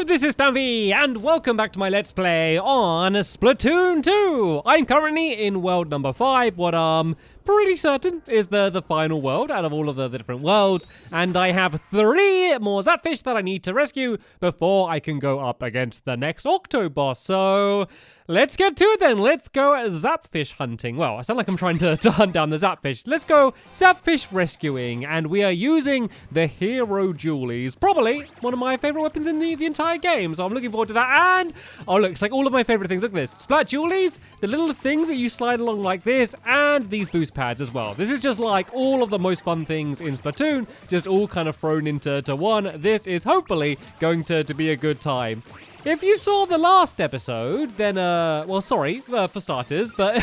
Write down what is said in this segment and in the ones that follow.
Hello, this is Stampy, and welcome back to my Let's Play on Splatoon 2. I'm currently in world number 5, what I'm pretty certain is the final world out of all of the different worlds, and I have 3 more zapfish that I need to rescue before I can go up against the next Octo boss. So let's get to it then. Let's go zapfish hunting. Well, I sound like I'm trying to hunt down the zapfish. Let's go zapfish rescuing, and we are using the hero jewelies, probably one of my favorite weapons in the entire game. So I'm looking forward to that. And oh look, it's like all of my favorite things. Look at this, splat jewelies, the little things that you slide along like this, and these boost pads as well. This is just like all of the most fun things in Splatoon, just all kind of thrown into one. This is hopefully going to be a good time. If you saw the last episode, then, well, sorry, for starters, but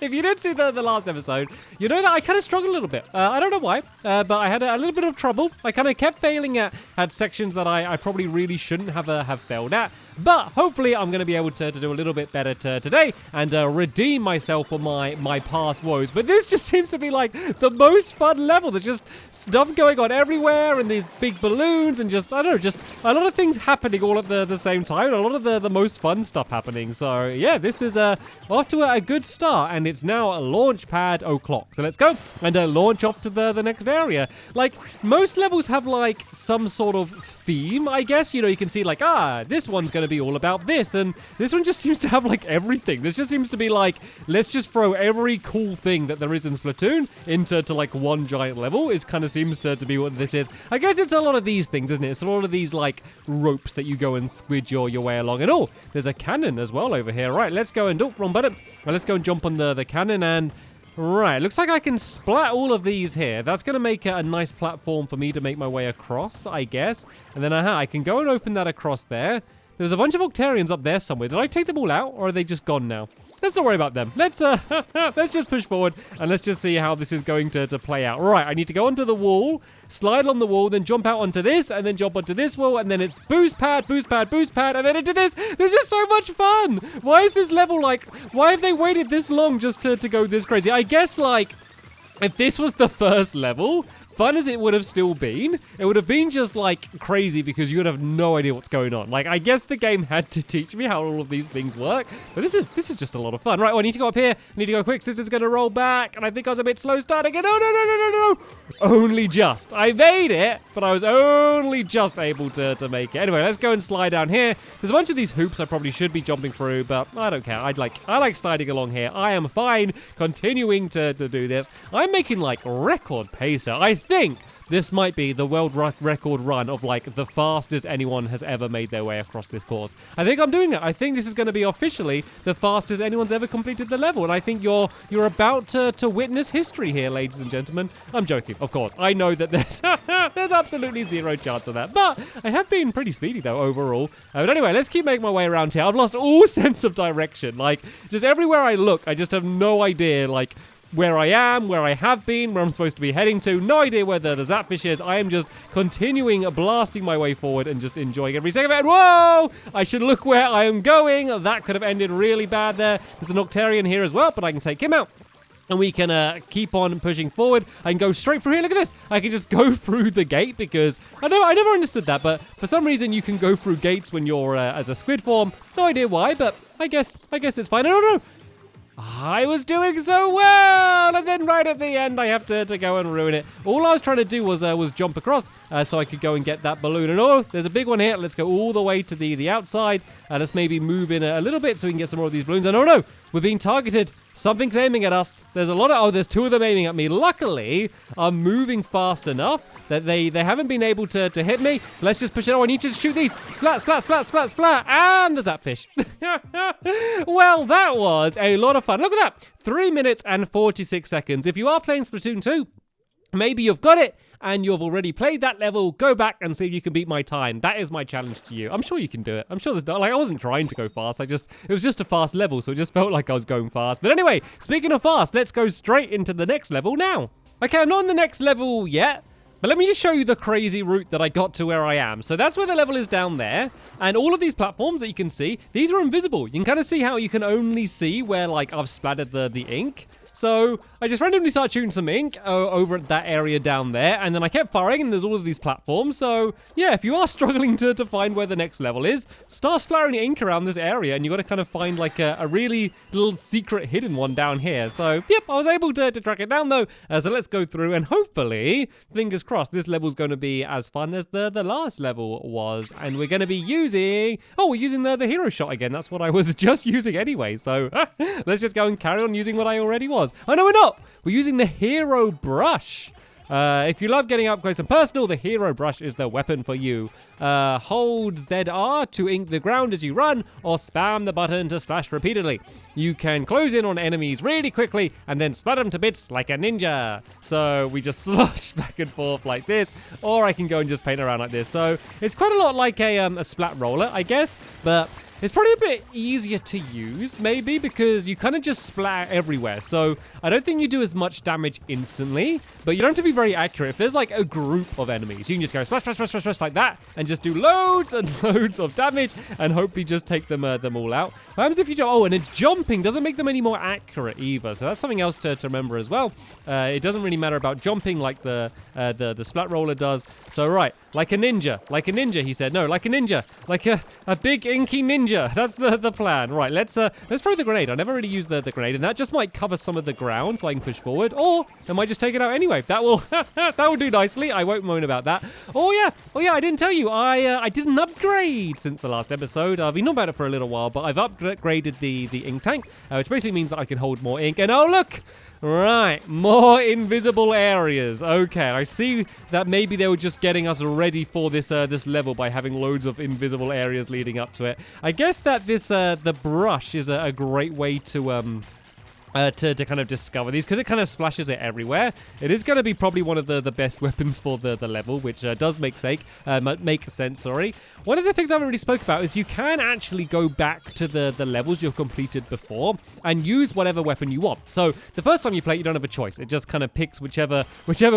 if you did see the last episode, you know that I kind of struggled a little bit. I don't know why, but I had a little bit of trouble. I kind of kept failing at sections that I probably really shouldn't have failed at, but hopefully I'm going to be able to do a little bit better today and redeem myself for my past woes. But this just seems to be like the most fun level. There's just stuff going on everywhere and these big balloons and just, I don't know, just a lot of things happening all at the same time, and a lot of the most fun stuff happening. So yeah, this is off to a good start, and it's now launch pad o'clock. So let's go and launch off to the next area. Like, most levels have like some sort of theme, I guess. You know, you can see like, this one's going to be all about this, and this one just seems to have like everything. This just seems to be like, let's just throw every cool thing that there is in Splatoon into like one giant level. It kind of seems to be what this is. I guess it's a lot of these things, isn't it? It's a lot of these like ropes that you go and squid your way along. And oh, there's a cannon as well over here. Right, let's go and, oh, wrong button. Well, let's go and jump on the cannon, and right, looks like I can splat all of these here. That's going to make a nice platform for me to make my way across, I guess. And then I can go and open that across there. There's a bunch of Octarians up there somewhere. Did I take them all out, or are they just gone now? Let's not worry about them. Let's just push forward, and let's just see how this is going to play out. Right, I need to go onto the wall, slide on the wall, then jump out onto this, and then jump onto this wall, and then it's boost pad, boost pad, boost pad, and then into this. This is so much fun. Why is this level like, why have they waited this long just to go this crazy? I guess like, if this was the first level, fun as it would have still been, it would have been just like crazy because you would have no idea what's going on. Like, I guess the game had to teach me how all of these things work, but this is just a lot of fun. Right, well, I need to go up here. I need to go quick. This is going to roll back, and I think I was a bit slow starting it. No. Only just. I made it, but I was only just able to make it. Anyway, let's go and slide down here. There's a bunch of these hoops I probably should be jumping through, but I don't care. I like sliding along here. I am fine continuing to do this. I'm making like record pace. I think this might be the world record run of like the fastest anyone has ever made their way across this course. I think I'm doing that. I think this is going to be officially the fastest anyone's ever completed the level, and I think you're about to witness history here, ladies and gentlemen. I'm joking, of course. I know that there's absolutely zero chance of that, but I have been pretty speedy though overall. But anyway, let's keep making my way around here. I've lost all sense of direction. Like, just everywhere I look, I just have no idea like where I am, where I have been, where I'm supposed to be heading to. No idea where the zapfish is. I am just continuing blasting my way forward and just enjoying every second of it. Whoa! I should look where I am going. That could have ended really bad there. There's an Octarian here as well, but I can take him out. And we can keep on pushing forward. I can go straight through here. Look at this. I can just go through the gate because I never understood that, but for some reason you can go through gates when you're as a squid form. No idea why, but I guess it's fine. I don't know. I was doing so well, and then right at the end I have to go and ruin it. All I was trying to do was jump across so I could go and get that balloon. And oh, there's a big one here. Let's go all the way to the outside. Let's maybe move in a little bit so we can get some more of these balloons. And oh no, we're being targeted. Something's aiming at us. There's a lot of, there's 2 of them aiming at me. Luckily, I'm moving fast enough that they haven't been able to hit me. So let's just push it. Oh, I need to shoot these. Splat, splat, splat, splat, splat. And there's that fish. Well, that was a lot of fun. Look at that. 3 minutes and 46 seconds. If you are playing Splatoon 2, maybe you've got it and you've already played that level. Go back and see if you can beat my time. That is my challenge to you. I'm sure you can do it. I'm sure there's not, like, I wasn't trying to go fast. It was just a fast level, so it just felt like I was going fast. But anyway, speaking of fast, let's go straight into the next level now. Okay, I'm not on the next level yet, but let me just show you the crazy route that I got to where I am. So that's where the level is down there. And all of these platforms that you can see, these are invisible. You can kind of see how you can only see where like I've splattered the ink. So I just randomly started shooting some ink over at that area down there, and then I kept firing, and there's all of these platforms. So yeah, if you are struggling to find where the next level is, start splattering ink around this area, and you got to kind of find like a really little secret hidden one down here. So yep, I was able to track it down though. So let's go through, and hopefully, fingers crossed, this level's going to be as fun as the last level was. And we're going to be using, we're using the hero shot again. That's what I was just using anyway. So let's just go and carry on using what I already was. Oh no, we're not. We're using the hero brush. If you love getting up close and personal, the hero brush is the weapon for you. Hold ZR to ink the ground as you run, or spam the button to splash repeatedly. You can close in on enemies really quickly and then splat them to bits like a ninja. So we just slosh back and forth like this, or I can go and just paint around like this. So it's quite a lot like a splat roller, I guess, but it's probably a bit easier to use, maybe, because you kind of just splat everywhere. So I don't think you do as much damage instantly, but you don't have to be very accurate. If there's like a group of enemies, you can just go splash, splash, splash, splash, splash like that, and just do loads and loads of damage, and hopefully just take them all out. What happens if you jump? Oh, and then jumping doesn't make them any more accurate either. So that's something else to remember as well. It doesn't really matter about jumping like the splat roller does. So right, like a ninja, he said. No, like a ninja, like a big inky ninja. That's the plan. Right, let's throw the grenade. I never really used the grenade, and that just might cover some of the ground so I can push forward, or I might just take it out anyway. That will that will do nicely. I won't moan about that. Oh yeah, I didn't tell you. I did an upgrade since the last episode. I've been on about it for a little while, but I've upgraded the ink tank, which basically means that I can hold more ink. And oh look! Right, more invisible areas. Okay, I see that maybe they were just getting us ready for this level by having loads of invisible areas leading up to it. I guess that this the brush is a great way to kind of discover these, because it kind of splashes it everywhere. It is going to be probably one of the best weapons for the level, which does make sense. Sorry. One of the things I haven't really spoke about is you can actually go back to the levels you've completed before and use whatever weapon you want. So the first time you play, you don't have a choice. It just kind of picks whichever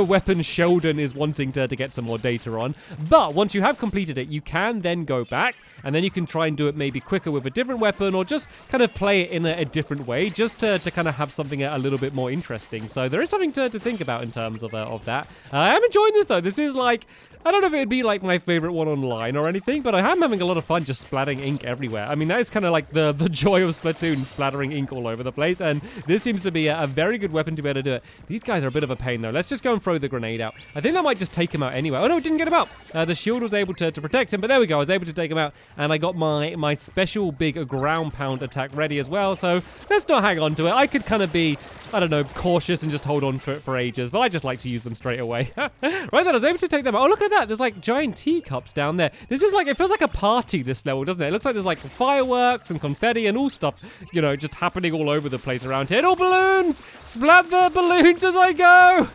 weapon Sheldon is wanting to get some more data on. But once you have completed it, you can then go back, and then you can try and do it maybe quicker with a different weapon, or just kind of play it in a different way, just to kind of have something a little bit more interesting. So there is something to think about in terms of that. I am enjoying this though. This is like, I don't know if it'd be like my favorite one online or anything, but I am having a lot of fun just splattering ink everywhere. I mean, that is kind of like the joy of Splatoon, splattering ink all over the place, and this seems to be a very good weapon to be able to do it. These guys are a bit of a pain though. Let's just go and throw the grenade out. I think that might just take him out anyway. Oh no, it didn't get him out. The shield was able to protect him, but there we go. I was able to take him out, and I got my special big ground pound attack ready as well, so let's not hang on to it. I could kind of be, I don't know, cautious and just hold on for ages, but I just like to use them straight away. Right then, I was able to take them out. Oh, look at that. There's like giant teacups down there. This is like, it feels like a party, this level, doesn't it? It looks like there's like fireworks and confetti and all stuff, you know, just happening all over the place around here. And all balloons! Splat the balloons as I go!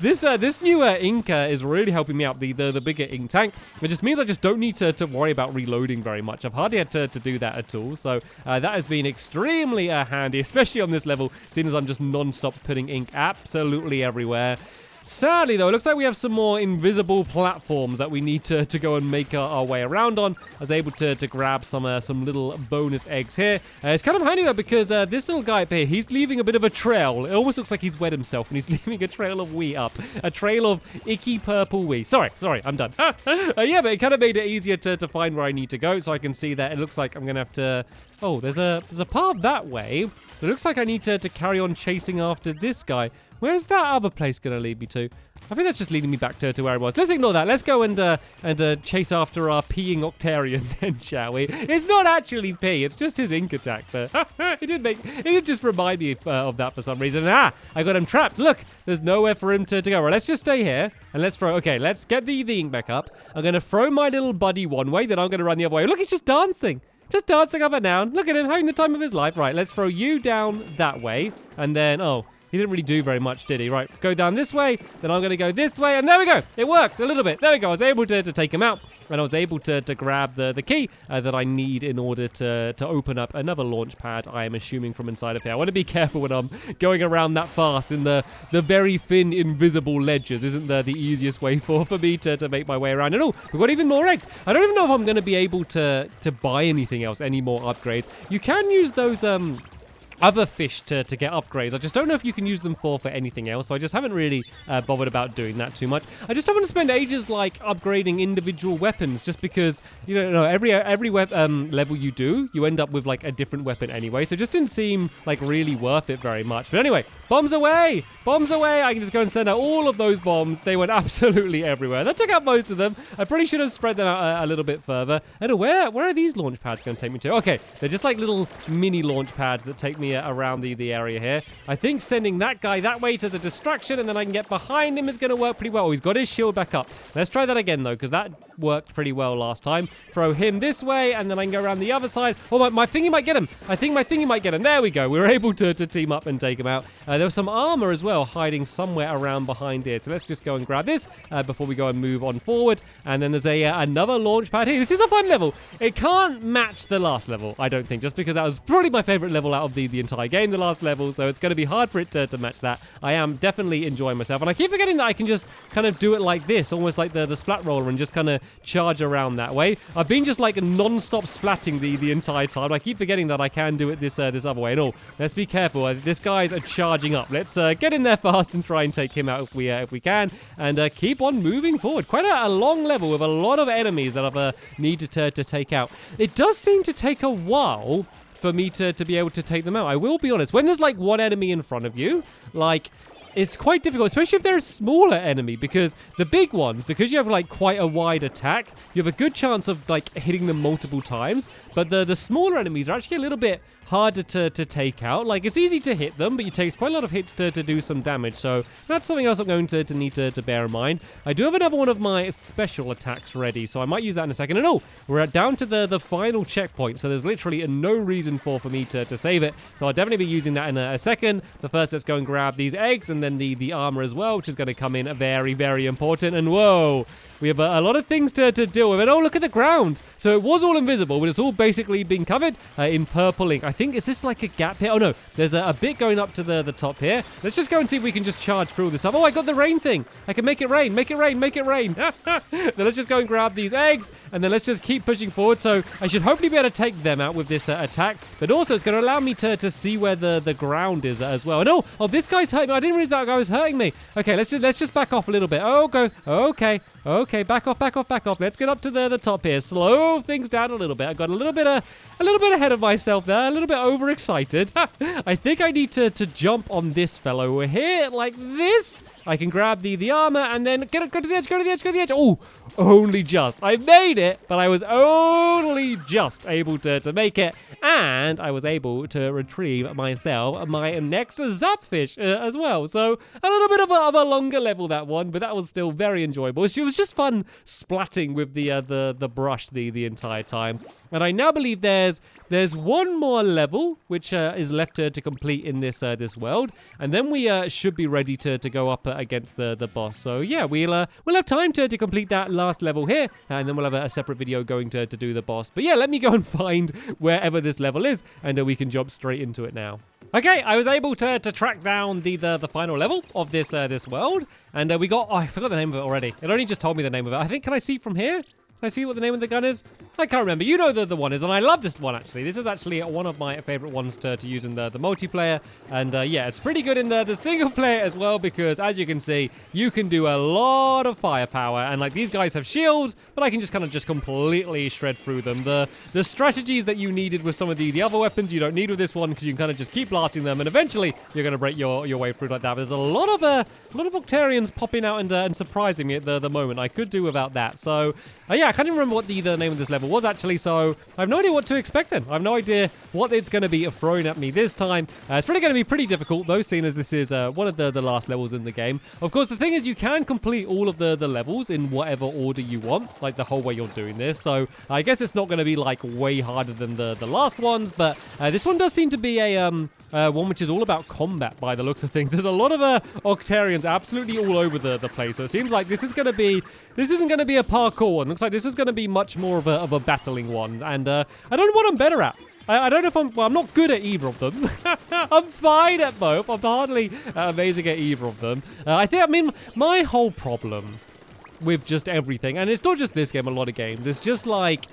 This new ink is really helping me out, the bigger ink tank. It just means I just don't need to worry about reloading very much. I've hardly had to do that at all, so that has been extremely handy, especially on this level, seeing as I'm just non-stop putting ink absolutely everywhere. Sadly, though, it looks like we have some more invisible platforms that we need to go and make our way around on. I was able to grab some little bonus eggs here. It's kind of handy, though, because this little guy up here, he's leaving a bit of a trail. It almost looks like he's wet himself, and he's leaving a trail of wee up. A trail of icky purple wee. Sorry, I'm done. Yeah, but it kind of made it easier to find where I need to go, so I can see that it looks like I'm going to have to... Oh, there's a path that way. It looks like I need to carry on chasing after this guy. Where's that other place going to lead me to? I think that's just leading me back to where I was. Let's ignore that. Let's go and chase after our peeing Octarian then, shall we? It's not actually pee. It's just his ink attack. But it did just remind me of that for some reason. I got him trapped. Look, there's nowhere for him to go. Right, let's just stay here and let's throw. Okay, let's get the ink back up. I'm going to throw my little buddy one way, then I'm going to run the other way. Look, he's just dancing. Just dancing up and down. Look at him having the time of his life. Right, let's throw you down that way. And then, he didn't really do very much, did he? Right, go down this way, then I'm going to go this way, and there we go. It worked a little bit. There we go. I was able to take him out, and I was able to grab the key that I need in order to open up another launch pad, I am assuming, from inside of here. I want to be careful when I'm going around that fast in the very thin, invisible ledges. Isn't the easiest way for me to make my way around. And we've got even more eggs. I don't even know if I'm going to be able to buy anything else, any more upgrades. You can use those... other fish to get upgrades. I just don't know if you can use them for anything else, so I just haven't really bothered about doing that too much. I just don't want to spend ages like upgrading individual weapons, just because you know every level you do, you end up with like a different weapon anyway, so it just didn't seem like really worth it very much. But anyway, bombs away! Bombs away! I can just go and send out all of those bombs. They went absolutely everywhere. That took out most of them. I probably should have spread them out a little bit further. And where are these launch pads going to take me to? Okay, they're just like little mini launch pads that take me around the area here. I think sending that guy that way as a distraction, and then I can get behind him is going to work pretty well. Oh, he's got his shield back up. Let's try that again, though, because that worked pretty well last time. Throw him this way, and then I can go around the other side. Oh, my thingy might get him. I think my thingy might get him. There we go. We were able to team up and take him out. There was some armor as well hiding somewhere around behind here. So let's just go and grab this before we go and move on forward. And then there's another launch pad here. This is a fun level. It can't match the last level, I don't think, just because that was probably my favorite level out of the entire game, the last level. So it's going to be hard for it to match that. I am definitely enjoying myself. And I keep forgetting that I can just kind of do it like this, almost like the splat roller, and just kind of charge around that way. I've been just like non-stop splatting the entire time. I keep forgetting that I can do it this other way. And oh, let's be careful. This guy's charging up. Let's get in there fast and try and take him out if we can, and keep on moving forward. Quite a long level with a lot of enemies that I've needed to take out. It does seem to take a while for me to be able to take them out. I will be honest. When there's like one enemy in front of you, like, it's quite difficult, especially if they're a smaller enemy, because the big ones, because you have like quite a wide attack, you have a good chance of like hitting them multiple times. But the smaller enemies are actually a little bit harder to take out. Like, it's easy to hit them, but it takes quite a lot of hits to do some damage. So that's something else I'm going to need to bear in mind. I do have another one of my special attacks ready, so I might use that in a second. And oh, we're down to the final checkpoint, so there's literally no reason for me to save it. So I'll definitely be using that in a second. But first, let's go and grab these eggs, and then the armor as well, which is going to come in very, very important. And whoa, we have a lot of things to deal with. And oh, look at the ground. So it was all invisible, but it's all basically been covered in purple ink. I think, is this like a gap here? Oh no, there's a bit going up to the top here. Let's just go and see if we can just charge through this up. Oh, I got the rain thing. I can make it rain, make it rain, make it rain. Then let's just go and grab these eggs, and then let's just keep pushing forward. So I should hopefully be able to take them out with this attack, but also it's going to allow me to see where the ground is as well. And oh, this guy's hurting me. I didn't realize that guy was hurting me. Okay, let's just back off a little bit. Oh, go. Okay, back off. Let's get up to the top here. Slow things down a little bit. I got a little bit ahead of myself there, a little bit overexcited. I think I need to jump on this fellow. We're here like this. I can grab the armor and then go to the edge. Oh, only just. I made it, but I was only just able to make it. And I was able to retrieve myself my next zapfish as well. So a little bit of a longer level, that one, but that was still very enjoyable. It was just fun splatting with the brush the entire time. And I now believe there's one more level which is left to complete in this world, and then we should be ready to go up against the boss. So yeah, we'll have time to complete that last level here, and then we'll have a separate video going to do the boss. But yeah, let me go and find wherever this level is, and we can jump straight into it now. Okay, I was able to track down the final level of this world, and we got, oh, I forgot the name of it already. It only just told me the name of it. I think, can I see from here? Can I see what the name of the gun is? I can't remember. You know the one is, and I love this one, actually. This is actually one of my favorite ones to use in the multiplayer. And yeah, it's pretty good in the single player as well, because as you can see, you can do a lot of firepower. And like, these guys have shields, but I can just kind of completely shred through them. The strategies that you needed with some of the other weapons, you don't need with this one, because you can kind of just keep blasting them, and eventually you're going to break your way through like that. But there's a lot of Octarians popping out and surprising me at the moment. I could do without that. So yeah, I can't even remember what the name of this level was, actually, so I have no idea what to expect then. I have no idea what it's going to be throwing at me this time. It's probably going to be pretty difficult, though, seeing as this is one of the last levels in the game. Of course, the thing is, you can complete all of the levels in whatever order you want, like the whole way you're doing this, so I guess it's not going to be, like, way harder than the last ones, but this one does seem to be a one which is all about combat by the looks of things. There's a lot of Octarians absolutely all over the place, so it seems like this isn't going to be a parkour one. Looks like this is going to be much more of a battling one, and I don't know what I'm better at. I don't know if I'm not good at either of them. I'm fine at both. I'm hardly amazing at either of them. I mean, my whole problem with just everything, and it's not just this game, a lot of games, it's just like,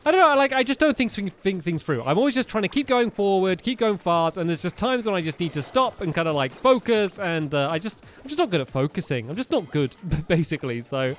I don't know, like, I just don't think things through. I'm always just trying to keep going forward, keep going fast, and there's just times when I just need to stop and kind of like focus, and I'm just not good at focusing. I'm just not good, basically. So,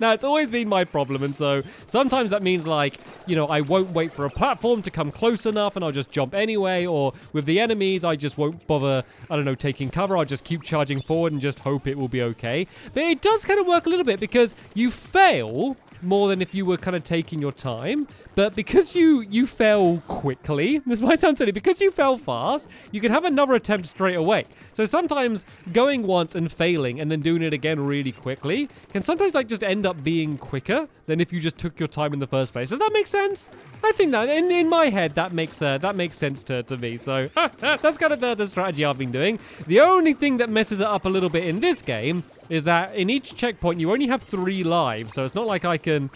now it's always been my problem, and so sometimes that means like, you know, I won't wait for a platform to come close enough, and I'll just jump anyway, or with the enemies, I just won't bother, I don't know, taking cover. I'll just keep charging forward and just hope it will be okay. But it does kind of work a little bit because you fail more than if you were kind of taking your time. But because you fell quickly, this might sound silly, because you fell fast, you can have another attempt straight away. So sometimes going once and failing and then doing it again really quickly can sometimes like just end up being quicker than if you just took your time in the first place. Does that make sense? I think that in my head that makes sense to me. So that's kind of the strategy I've been doing. The only thing that messes it up a little bit in this game is that in each checkpoint you only have 3 lives, so it's not like I can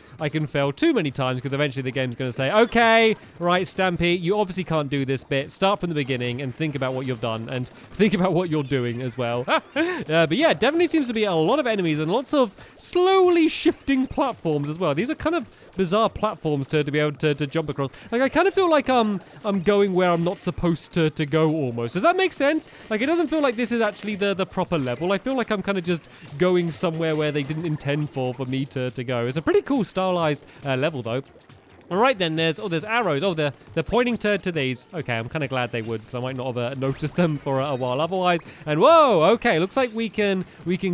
fail too many times, because eventually the game's going to say, okay, right, Stampy, you obviously can't do this bit. Start from the beginning and think about what you've done and think about what you're doing as well. But yeah, definitely seems to be a lot of enemies and lots of slowly shifting platforms as well. These are kind of bizarre platforms to be able to jump across. Like, I kind of feel like I'm going where I'm not supposed to go almost. Does that make sense? Like, it doesn't feel like this is actually the proper level. I feel like I'm kind of just going somewhere where they didn't intend for me to go. It's a pretty cool stylized level though. All right, then there's arrows. Oh, they're pointing to these. Okay, I'm kind of glad they would, because I might not have noticed them for a while otherwise. And whoa, okay, looks like we can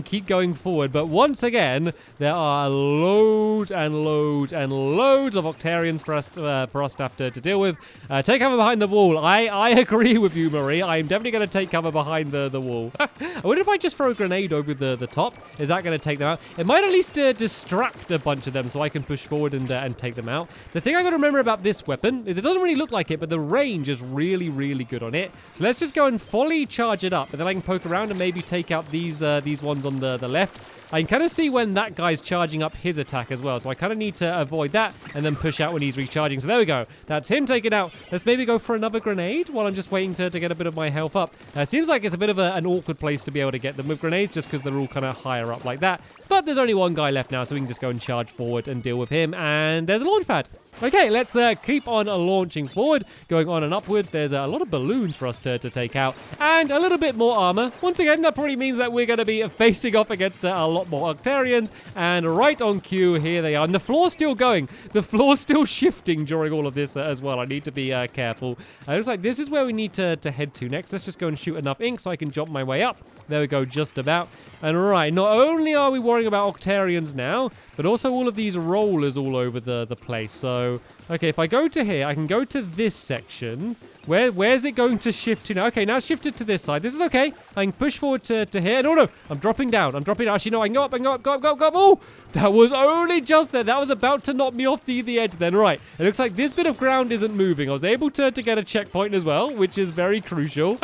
keep going forward. But once again, there are loads and loads and loads of Octarians for us to have to deal with. Take cover behind the wall. I agree with you, Marie. I'm definitely going to take cover behind the wall. I wonder if I just throw a grenade over the top. Is that going to take them out? It might at least distract a bunch of them so I can push forward and take them out. The thing I got to remember about this weapon is it doesn't really look like it, but the range is really, really good on it. So let's just go and fully charge it up, and then I can poke around and maybe take out these ones on the left. I can kind of see when that guy's charging up his attack as well, so I kind of need to avoid that and then push out when he's recharging. So there we go. That's him taken out. Let's maybe go for another grenade while I'm just waiting to get a bit of my health up. Seems like it's a bit of an awkward place to be able to get them with grenades, just because they're all kind of higher up like that. But there's only one guy left now, so we can just go and charge forward and deal with him. And there's a launch pad. Okay, let's keep on launching forward, going on and upward. There's a lot of balloons for us to take out, and a little bit more armor. Once again, that probably means that we're going to be facing off against a lot more Octarians, and right on cue, here they are. And the floor's still going. The floor's still shifting during all of this as well. I need to be careful. It looks like this is where we need to head to next. Let's just go and shoot enough ink so I can jump my way up. There we go, just about. And right, not only are we worrying about Octarians now, but also all of these rollers all over the place. So, okay, if I go to here, I can go to this section. Where's it going to shift to now? Okay, now it's shifted to this side. This is okay. I can push forward to here. No, no, I'm dropping down. Actually, no, I can go up, go up. Oh, that was only just there. That was about to knock me off the edge then. Right, it looks like this bit of ground isn't moving. I was able to get a checkpoint as well, which is very crucial.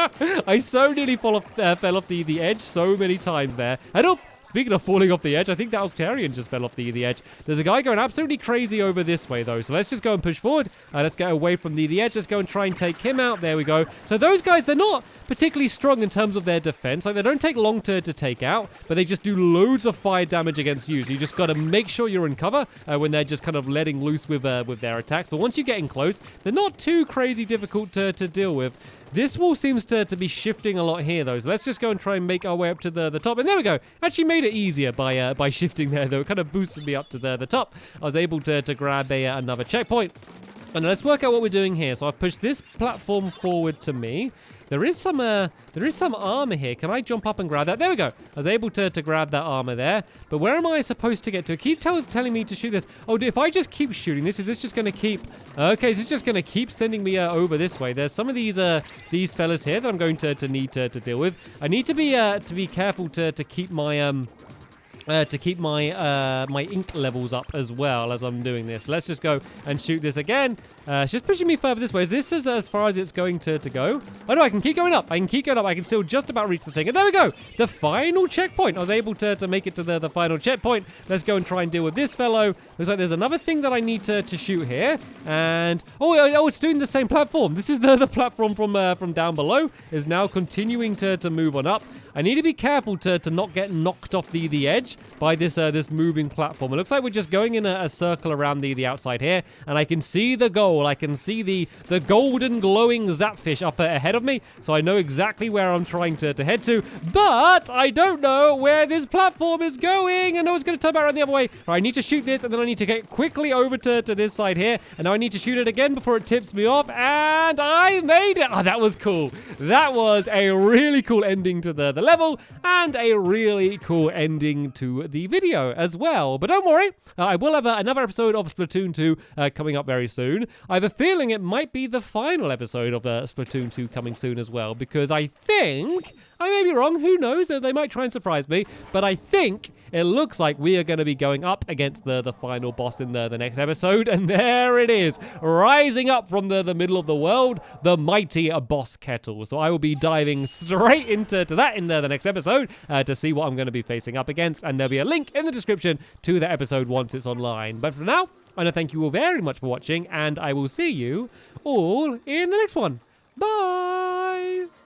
I so nearly fell off the edge so many times there. And oh, speaking of falling off the edge, I think that Octarian just fell off the edge. There's a guy going absolutely crazy over this way, though. So let's just go and push forward. Let's get away from the edge. Let's go and try and take him out. There we go. So those guys, they're not particularly strong in terms of their defense. Like, they don't take long to take out, but they just do loads of fire damage against you. So you just got to make sure you're in cover when they're just kind of letting loose with their attacks. But once you get in close, they're not too crazy difficult to deal with. This wall seems to be shifting a lot here, though. So let's just go and try and make our way up to the top. And there we go. Actually made it easier by shifting there, though. It kind of boosted me up to the top. I was able to grab another checkpoint. And let's work out what we're doing here. So I've pushed this platform forward to me. There is some armor here. Can I jump up and grab that? There we go. I was able to grab that armor there. But where am I supposed to get to? It keeps telling me to shoot this. Oh, if I just keep shooting this, is this just going to keep... Okay, this is just going to keep sending me over this way. There's some of these fellas here that I'm going to need to deal with. I need to be careful to keep my... my ink levels up as well as I'm doing this. Let's just go and shoot this again. It's just pushing me further this way. Is this as far as it's going to go? Oh no, I can keep going up. I can still just about reach the thing. And there we go. The final checkpoint. I was able to make it to the final checkpoint. Let's go and try and deal with this fellow. Looks like there's another thing that I need to shoot here. And oh, it's doing the same platform. This is the platform from down below is now continuing to move on up. I need to be careful to not get knocked off the edge by this this moving platform. It looks like we're just going in a circle around the outside here, and I can see the goal. I can see the golden glowing zapfish up ahead of me, so I know exactly where I'm trying to head to, but I don't know where this platform is going. I know it's going to turn back around the other way. All right, I need to shoot this, and then I need to get quickly over to this side here, and now I need to shoot it again before it tips me off, and I made it. Oh, that was cool. That was a really cool ending to the level, and a really cool ending to the video as well. But don't worry, I will have another episode of Splatoon 2 coming up very soon. I have a feeling it might be the final episode of Splatoon 2 coming soon as well, because I think, I may be wrong, who knows, they might try and surprise me, but I think it looks like we are going to be going up against the final boss in the next episode, and there it is, rising up from the middle of the world, the mighty boss kettle. So I will be diving straight into that in the next episode to see what I'm going to be facing up against, and there'll be a link in the description to the episode once it's online. But for now, I want to thank you all very much for watching, and I will see you all in the next one. Bye!